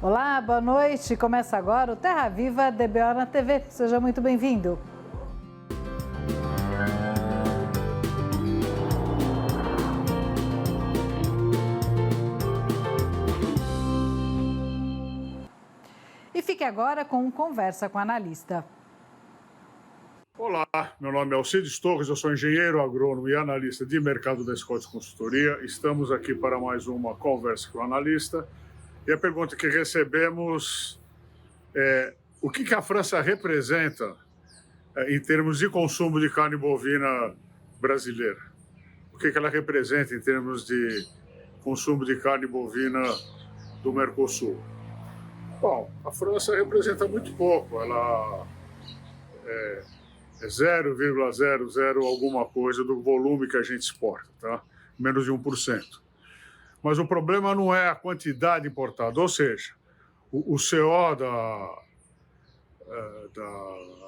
Olá, boa noite. Começa agora o Terra Viva DBO na TV. Seja muito bem-vindo. E fique agora com Conversa com o Analista. Olá, meu nome é Alcides Torres, eu sou engenheiro agrônomo e analista de mercado da Scott Consultoria. Estamos aqui para mais uma Conversa com o Analista. E a pergunta que recebemos é: o que a França representa em termos de consumo de carne bovina brasileira? O que ela representa em termos de consumo de carne bovina do Mercosul? Bom, a França representa muito pouco, ela é 0,00 alguma coisa do volume que a gente exporta, tá? Menos de 1%. Mas o problema não é a quantidade importada, ou seja, o CO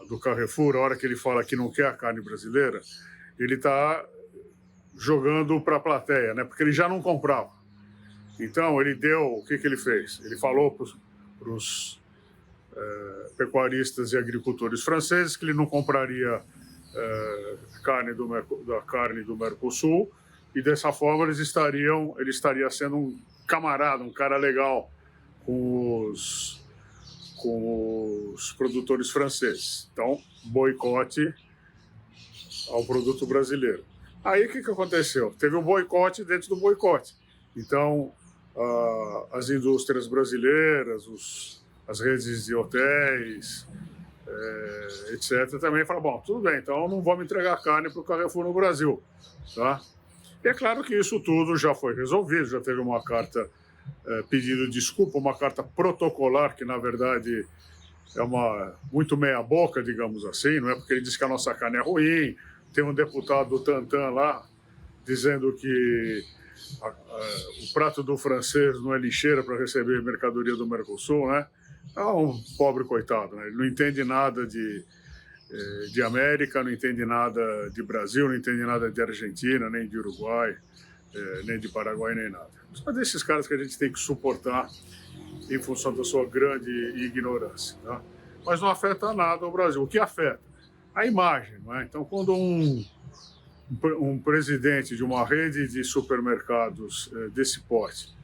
do Carrefour, a hora que ele fala que não quer a carne brasileira, ele está jogando para a plateia, né? Porque ele já não comprava. Então, ele deu, o que ele fez? Ele falou para os pecuaristas e agricultores franceses que ele não compraria da carne do Mercosul, e dessa forma ele estaria sendo um camarada, um cara legal com os produtores franceses. Então, boicote ao produto brasileiro. Aí o que aconteceu? Teve um boicote dentro do boicote. Então, as indústrias brasileiras, as redes de hotéis, etc., também falaram: bom, tudo bem, então não vamos entregar carne para o Carrefour no Brasil. Tá? E é claro que isso tudo já foi resolvido, já teve uma carta pedindo desculpa, uma carta protocolar, que na verdade é muito meia-boca, digamos assim, não é? Porque ele diz que a nossa carne é ruim. Tem um deputado Tantan lá dizendo que o prato do francês não é lixeira para receber mercadoria do Mercosul, né? É um pobre coitado, né? Ele não entende nada de América, não entende nada de Brasil, não entende nada de Argentina, nem de Uruguai, nem de Paraguai, nem nada. São desses caras que a gente tem que suportar em função da sua grande ignorância, tá? Mas não afeta nada o Brasil. O que afeta? A imagem, não é? Então, quando um presidente de uma rede de supermercados desse porte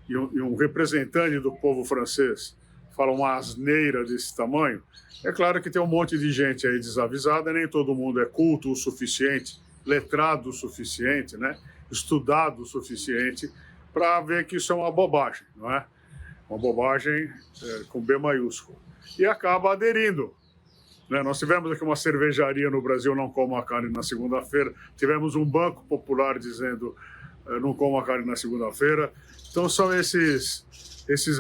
e um representante do povo francês fala uma asneira desse tamanho, é claro que tem um monte de gente aí desavisada, nem todo mundo é culto o suficiente, letrado o suficiente, né? Estudado o suficiente para ver que isso é uma bobagem, não é? Uma bobagem com B maiúsculo. E acaba aderindo. Né? Nós tivemos aqui uma cervejaria no Brasil: não coma carne na segunda-feira. Tivemos um banco popular dizendo: não coma carne na segunda-feira. Então são esses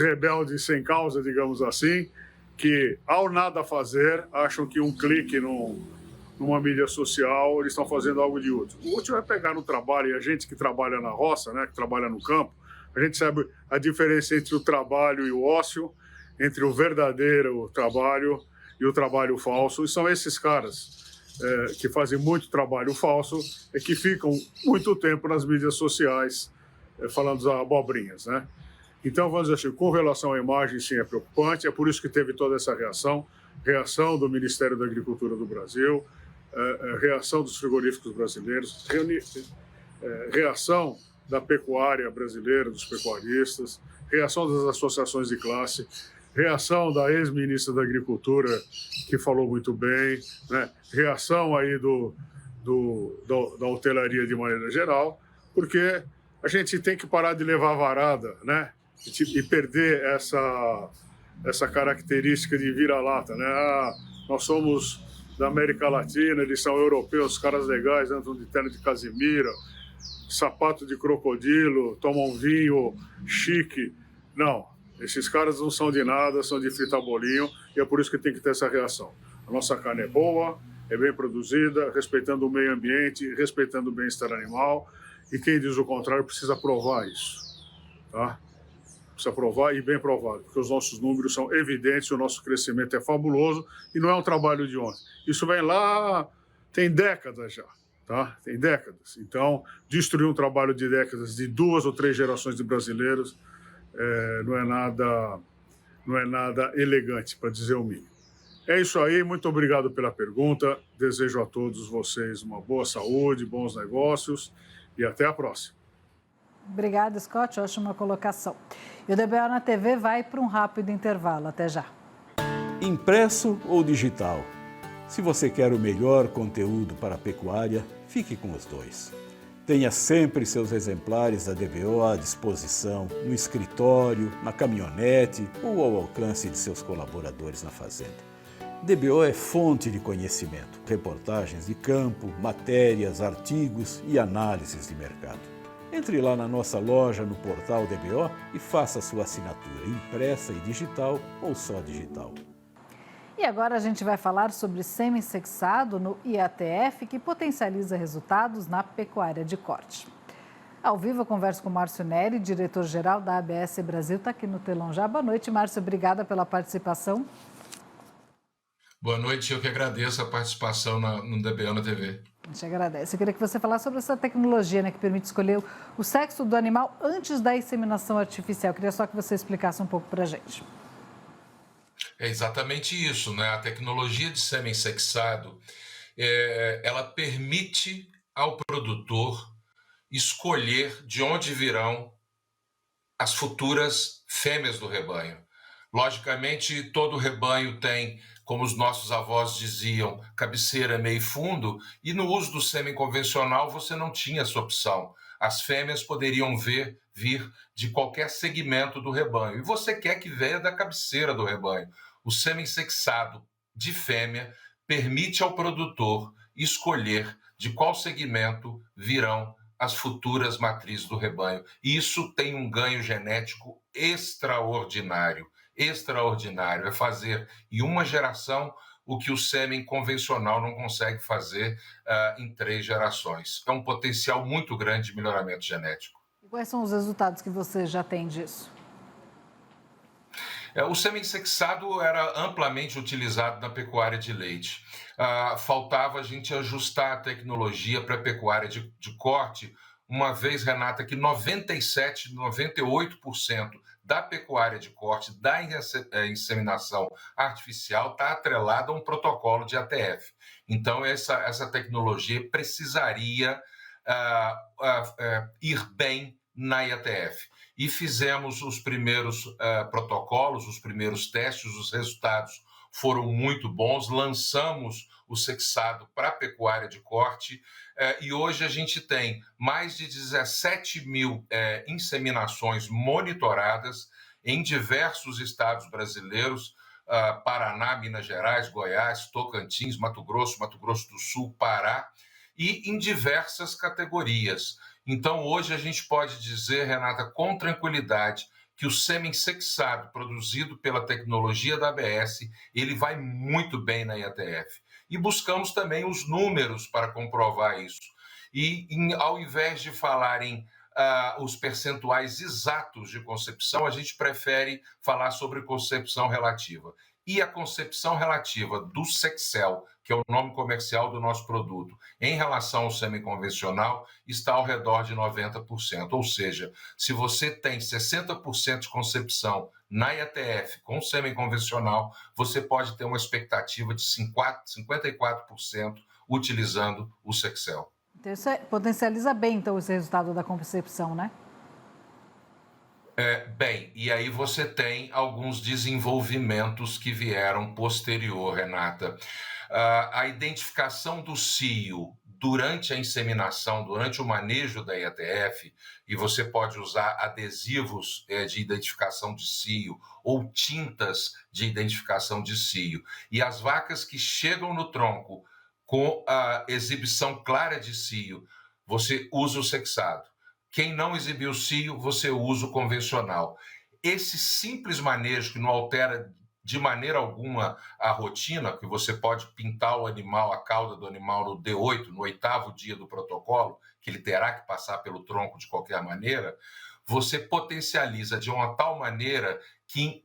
rebeldes sem causa, digamos assim, que ao nada fazer, acham que um clique numa mídia social eles estão fazendo algo de útil. O útil é pegar no trabalho, e a gente que trabalha na roça, né, que trabalha no campo, a gente sabe a diferença entre o trabalho e o ócio, entre o verdadeiro trabalho e o trabalho falso. E são esses caras que fazem muito trabalho falso e que ficam muito tempo nas mídias sociais falando as abobrinhas, né? Então, vamos dizer assim, com relação à imagem, sim, é preocupante. É por isso que teve toda essa reação do Ministério da Agricultura do Brasil, reação dos frigoríficos brasileiros, reação da pecuária brasileira, dos pecuaristas, reação das associações de classe, reação da ex-ministra da Agricultura, que falou muito bem, né? Reação aí da hotelaria de maneira geral, porque a gente tem que parar de levar varada, né? E perder essa característica de vira-lata, né? Nós somos da América Latina, eles são europeus, caras legais, andam de terno de casimira, sapato de crocodilo, tomam vinho chique. Não, esses caras não são de nada, são de frita bolinho, e é por isso que tem que ter essa reação. A nossa carne é boa, é bem produzida, respeitando o meio ambiente, respeitando o bem-estar animal, e quem diz o contrário precisa provar isso, tá? Precisa provar, e bem provado, porque os nossos números são evidentes, o nosso crescimento é fabuloso e não é um trabalho de ontem. Isso vem lá, tem décadas já, tá? Tem décadas. Então, destruir um trabalho de décadas de 2 ou 3 gerações de brasileiros não é nada não é nada elegante, para dizer o mínimo. É isso aí, muito obrigado pela pergunta. Desejo a todos vocês uma boa saúde, bons negócios e até a próxima. Obrigada, Scott. Ótima colocação. E o DBO na TV vai para um rápido intervalo. Até já. Impresso ou digital? Se você quer o melhor conteúdo para a pecuária, fique com os dois. Tenha sempre seus exemplares da DBO à disposição, no escritório, na caminhonete ou ao alcance de seus colaboradores na fazenda. DBO é fonte de conhecimento, reportagens de campo, matérias, artigos e análises de mercado. Entre lá na nossa loja no portal DBO e faça sua assinatura impressa e digital ou só digital. E agora a gente vai falar sobre semi-sexado no IATF, que potencializa resultados na pecuária de corte. Ao vivo eu converso com o Márcio Neri, diretor-geral da ABS Brasil, está aqui no telão já. Boa noite, Márcio, obrigada pela participação. Boa noite, eu que agradeço a participação no DBO na TV. A gente agradece. Eu queria que você falasse sobre essa tecnologia, né, que permite escolher o sexo do animal antes da inseminação artificial. Eu queria só que você explicasse um pouco para a gente. É exatamente isso, né? A tecnologia de sêmen sexado, ela permite ao produtor escolher de onde virão as futuras fêmeas do rebanho. Logicamente, todo rebanho tem, como os nossos avós diziam, cabeceira, meio e fundo, e no uso do sêmen convencional você não tinha essa opção. As fêmeas poderiam vir de qualquer segmento do rebanho, e você quer que venha da cabeceira do rebanho. O sêmen sexado de fêmea permite ao produtor escolher de qual segmento virão as futuras matrizes do rebanho. E isso tem um ganho genético extraordinário. Extraordinário. É fazer em uma geração o que o sêmen convencional não consegue fazer em 3 gerações. É um potencial muito grande de melhoramento genético. E quais são os resultados que você já tem disso? O sêmen sexado era amplamente utilizado na pecuária de leite. Faltava a gente ajustar a tecnologia para a pecuária de corte, uma vez, Renata, que 97%, 98% da pecuária de corte, da inseminação artificial, está atrelada a um protocolo de ATF. Então, essa tecnologia precisaria ir bem na IATF. E fizemos os primeiros protocolos, os primeiros testes, os resultados foram muito bons, lançamos o sexado para a pecuária de corte e hoje a gente tem mais de 17 mil inseminações monitoradas em diversos estados brasileiros, Paraná, Minas Gerais, Goiás, Tocantins, Mato Grosso do Sul, Pará, e em diversas categorias. Então, hoje a gente pode dizer, Renata, com tranquilidade, que o sêmen sexado produzido pela tecnologia da ABS, ele vai muito bem na IATF. E buscamos também os números para comprovar isso. E ao invés de falar em os percentuais exatos de concepção, a gente prefere falar sobre concepção relativa. E a concepção relativa do Sexcel, que é o nome comercial do nosso produto, em relação ao sêmen convencional, está ao redor de 90%. Ou seja, se você tem 60% de concepção na IATF com sêmen convencional, você pode ter uma expectativa de 54% utilizando o Sexcel. Então, isso potencializa bem, então, esse resultado da concepção, né? Bem, e aí você tem alguns desenvolvimentos que vieram posterior, Renata. A identificação do cio durante a inseminação, durante o manejo da IATF, e você pode usar adesivos de identificação de cio ou tintas de identificação de cio. E as vacas que chegam no tronco com a exibição clara de cio, você usa o sexado. Quem não exibiu o cio, você usa o convencional. Esse simples manejo que não altera de maneira alguma a rotina, que você pode pintar o animal, a cauda do animal no D8, no 8º dia do protocolo, que ele terá que passar pelo tronco de qualquer maneira, você potencializa de uma tal maneira que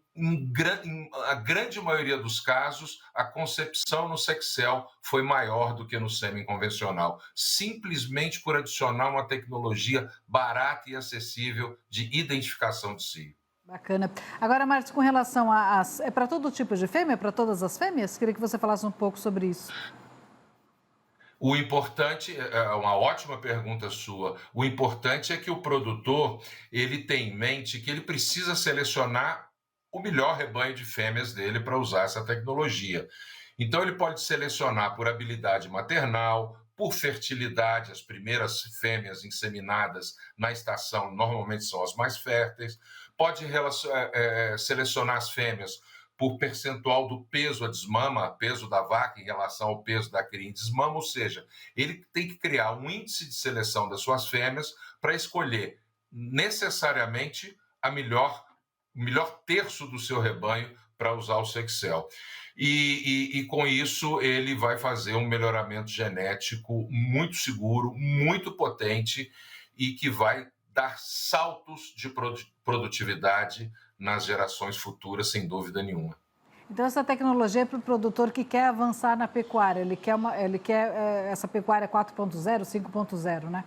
a grande maioria dos casos, a concepção no Sexcel foi maior do que no sêmen convencional, simplesmente por adicionar uma tecnologia barata e acessível de identificação de cio. Bacana. Agora, Marcos, com relação é para todo tipo de fêmea, para todas as fêmeas? Queria que você falasse um pouco sobre isso. O importante, é uma ótima pergunta sua, o importante é que o produtor, ele tem em mente que ele precisa selecionar o melhor rebanho de fêmeas dele para usar essa tecnologia. Então ele pode selecionar por habilidade maternal, por fertilidade, as primeiras fêmeas inseminadas na estação normalmente são as mais férteis, pode selecionar as fêmeas por percentual do peso a desmama, peso da vaca em relação ao peso da cria em desmama, ou seja, ele tem que criar um índice de seleção das suas fêmeas para escolher necessariamente o melhor terço do seu rebanho para usar o Sexcel. E com isso ele vai fazer um melhoramento genético muito seguro, muito potente e que vai dar saltos de produtividade nas gerações futuras, sem dúvida nenhuma. Então, essa tecnologia é para o produtor que quer avançar na pecuária, ele quer essa pecuária 4.0, 5.0, né?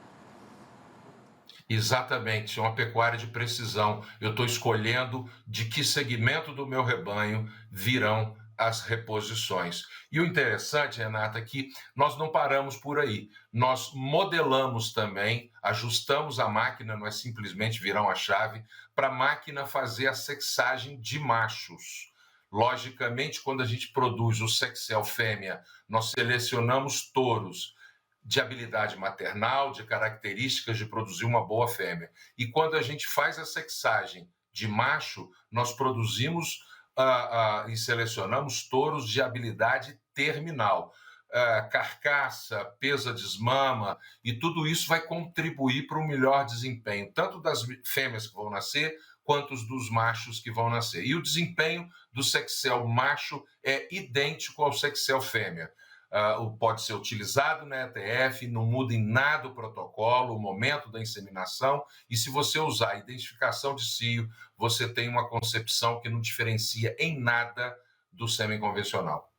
Exatamente, é uma pecuária de precisão. Eu estou escolhendo de que segmento do meu rebanho virão as reposições. E o interessante, Renata, é que nós não paramos por aí. Nós modelamos também, ajustamos a máquina, não é simplesmente virar uma chave, para a máquina fazer a sexagem de machos. Logicamente, quando a gente produz o Sexcel fêmea, nós selecionamos touros de habilidade maternal, de características de produzir uma boa fêmea. E quando a gente faz a sexagem de macho, nós produzimos e selecionamos touros de habilidade terminal. Carcaça, peso a desmama, e tudo isso vai contribuir para um melhor desempenho, tanto das fêmeas que vão nascer, quanto dos machos que vão nascer. E o desempenho do Sexcel macho é idêntico ao Sexcel fêmea. Pode ser utilizado na ETF, não muda em nada o protocolo, o momento da inseminação, e se você usar a identificação de cio, você tem uma concepção que não diferencia em nada do semi-convencional.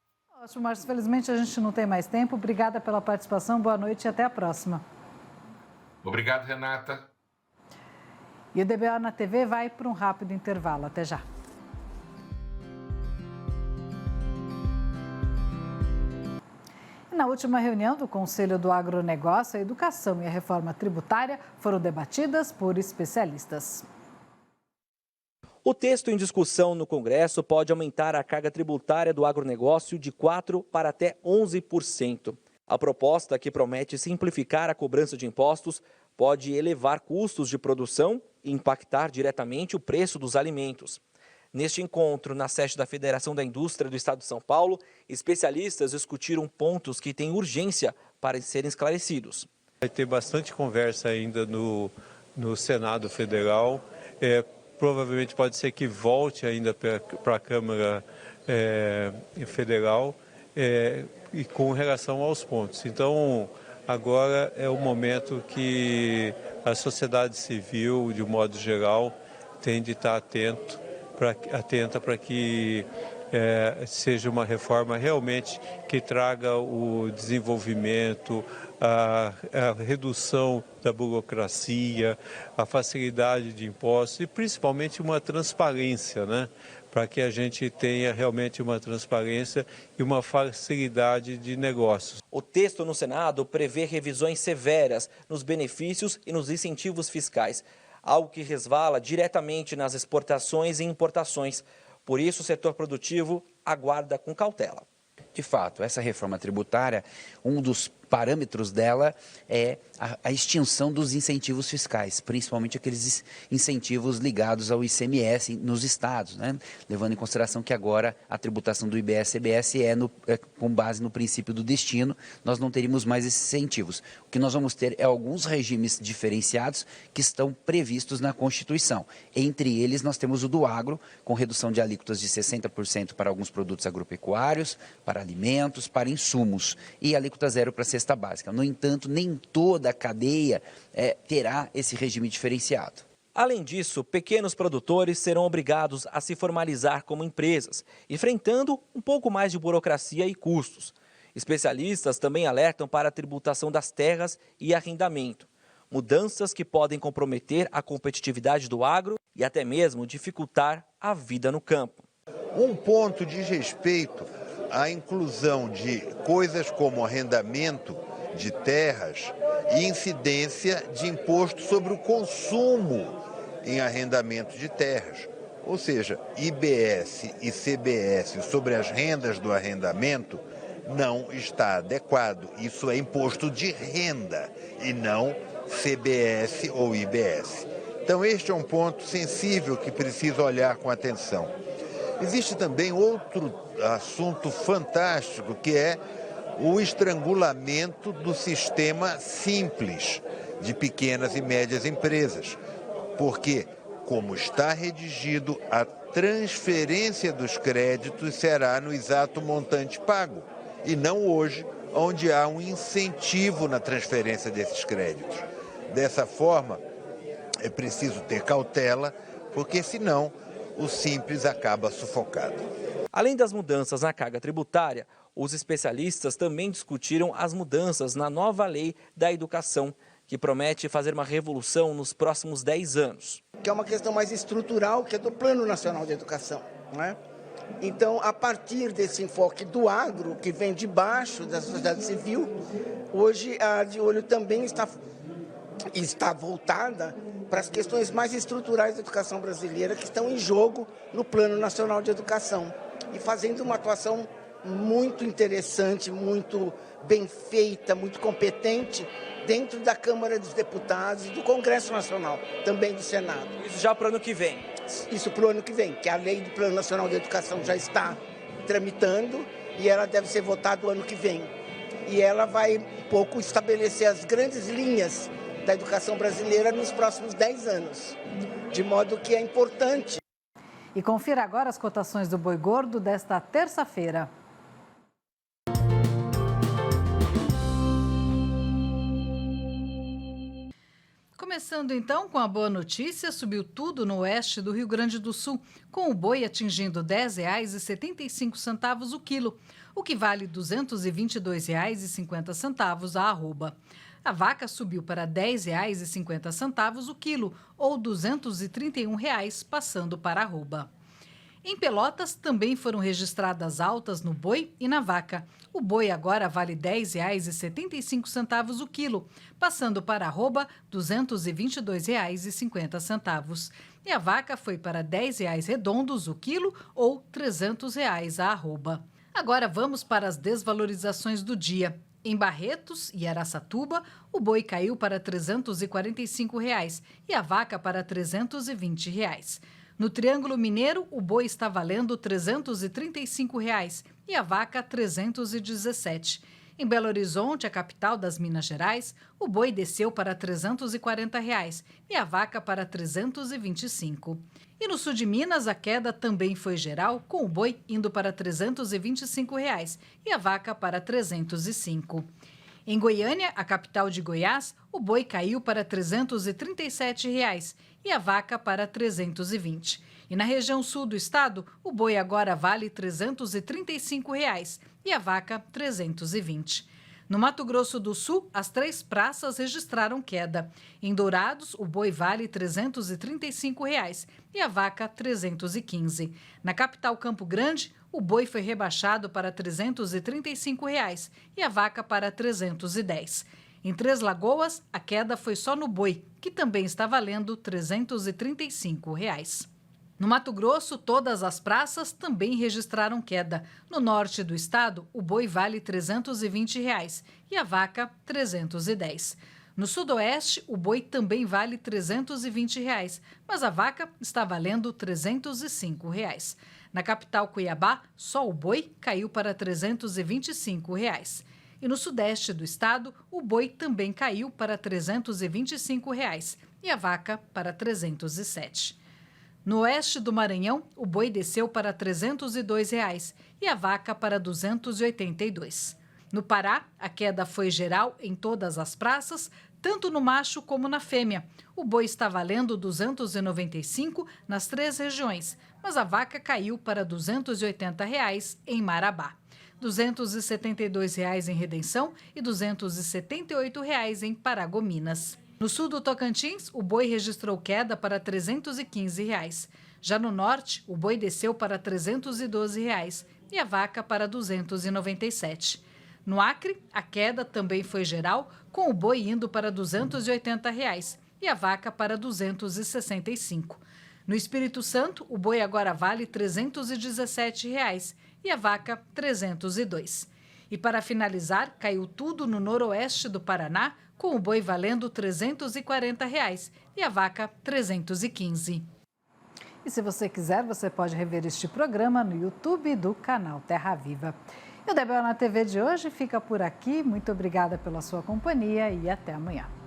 Ótimo, Marcos. Felizmente a gente não tem mais tempo. Obrigada pela participação, boa noite e até a próxima. Obrigado, Renata. E o DBO na TV vai para um rápido intervalo. Até já. Na última reunião do Conselho do Agronegócio, a educação e a reforma tributária foram debatidas por especialistas. O texto em discussão no Congresso pode aumentar a carga tributária do agronegócio de 4% para até 11%. A proposta, que promete simplificar a cobrança de impostos, pode elevar custos de produção e impactar diretamente o preço dos alimentos. Neste encontro, na sede da Federação da Indústria do Estado de São Paulo, especialistas discutiram pontos que têm urgência para serem esclarecidos. Vai ter bastante conversa ainda no Senado Federal. Provavelmente pode ser que volte ainda para a Câmara Federal e com relação aos pontos. Então, agora é o momento que a sociedade civil, de modo geral, tem de estar atenta para que seja uma reforma realmente que traga o desenvolvimento, a redução da burocracia, a facilidade de impostos e principalmente uma transparência, né? Para que a gente tenha realmente uma transparência e uma facilidade de negócios. O texto no Senado prevê revisões severas nos benefícios e nos incentivos fiscais, algo que resvala diretamente nas exportações e importações. Por isso, o setor produtivo aguarda com cautela. De fato, essa reforma tributária, um dos parâmetros dela é a extinção dos incentivos fiscais, principalmente aqueles incentivos ligados ao ICMS nos estados, né? Levando em consideração que agora a tributação do IBS-CBS é com base no princípio do destino, nós não teríamos mais esses incentivos. O que nós vamos ter é alguns regimes diferenciados que estão previstos na Constituição. Entre eles, nós temos o do agro, com redução de alíquotas de 60% para alguns produtos agropecuários, para alimentos, para insumos, e alíquota zero para cesta básica. No entanto, nem toda a cadeia terá esse regime diferenciado. Além disso, pequenos produtores serão obrigados a se formalizar como empresas, enfrentando um pouco mais de burocracia e custos. Especialistas também alertam para a tributação das terras e arrendamento. mudanças que podem comprometer a competitividade do agro e até mesmo dificultar a vida no campo. Um ponto diz respeito à inclusão de coisas como arrendamento de terras e incidência de imposto sobre o consumo em arrendamento de terras. Ou seja, IBS e CBS sobre as rendas do arrendamento não está adequado. Isso é imposto de renda e não CBS ou IBS. Então este é um ponto sensível que precisa olhar com atenção. Existe também outro assunto fantástico, que é o estrangulamento do sistema simples de pequenas e médias empresas. Porque, como está redigido, a transferência dos créditos será no exato montante pago, e não hoje, onde há um incentivo na transferência desses créditos. Dessa forma, é preciso ter cautela, porque senão o simples acaba sufocado. Além das mudanças na carga tributária, os especialistas também discutiram as mudanças na nova lei da educação, que promete fazer uma revolução nos próximos 10 anos. Que é uma questão mais estrutural, que é do Plano Nacional de Educação, né? Então, a partir desse enfoque do agro, que vem de baixo da sociedade civil, hoje a De Olho também está voltada para as questões mais estruturais da educação brasileira, que estão em jogo no Plano Nacional de Educação, e fazendo uma atuação muito interessante, muito bem feita, muito competente, dentro da Câmara dos Deputados e do Congresso Nacional, também do Senado. Isso já para o ano que vem? Isso para o ano que vem, que a lei do Plano Nacional de Educação já está tramitando e ela deve ser votada o ano que vem. E ela vai um pouco estabelecer as grandes linhas da educação brasileira nos próximos 10 anos, de modo que é importante. E confira agora as cotações do boi gordo desta terça-feira. Começando então com a boa notícia, subiu tudo no oeste do Rio Grande do Sul, com o boi atingindo R$ 10,75 o quilo, o que vale R$ 222,50 a arroba. A vaca subiu para R$ 10,50 o quilo, ou R$ 231, passando para a arroba. Em Pelotas, também foram registradas altas no boi e na vaca. O boi agora vale R$ 10,75 o quilo, passando para a arroba R$ 222,50. E a vaca foi para R$ 10,00 redondos o quilo, ou R$ 300 a arroba. Agora vamos para as desvalorizações do dia. Em Barretos e Araçatuba, o boi caiu para R$ 345 e a vaca para R$ 320. No Triângulo Mineiro, o boi está valendo R$ 335 e a vaca R$ 317. Em Belo Horizonte, a capital das Minas Gerais, o boi desceu para R$ 340 e a vaca para R$ 325. E no sul de Minas, a queda também foi geral, com o boi indo para R$ 325 e a vaca para R$ 305. Em Goiânia, a capital de Goiás, o boi caiu para R$ 337 e a vaca para R$ 320. E na região sul do estado, o boi agora vale R$ 335 e a vaca R$ 320. No Mato Grosso do Sul, as 3 praças registraram queda. Em Dourados, o boi vale R$ 335 e a vaca R$ 315. Na capital Campo Grande, o boi foi rebaixado para R$ 335 e a vaca para R$ 310. Em Três Lagoas, a queda foi só no boi, que também está valendo R$ 335. No Mato Grosso, todas as praças também registraram queda. No norte do estado, o boi vale R$ 320 e a vaca R$ 310. No sudoeste, o boi também vale R$ 320, mas a vaca está valendo R$ 305. Na capital Cuiabá, só o boi caiu para R$ 325. E no sudeste do estado, o boi também caiu para R$ 325 e a vaca para R$ 307. No oeste do Maranhão, o boi desceu para R$ 302 e a vaca para R$ 282. No Pará, a queda foi geral em todas as praças, tanto no macho como na fêmea. O boi está valendo R$ 295 nas 3 regiões, mas a vaca caiu para R$ 280 em Marabá. R$ 272 em Redenção e R$ 278 em Paragominas. No sul do Tocantins, o boi registrou queda para R$ 315. Já no norte, o boi desceu para R$ 312 e a vaca para R$ 297. No Acre, a queda também foi geral, com o boi indo para R$ 280 e a vaca para R$ 265. No Espírito Santo, o boi agora vale R$ 317 e a vaca R$ 302. E para finalizar, caiu tudo no noroeste do Paraná, com o boi valendo R$ 340 e a vaca R$ 315. E se você quiser, você pode rever este programa no YouTube do canal Terra Viva. E o DBO na TV de hoje fica por aqui. Muito obrigada pela sua companhia e até amanhã.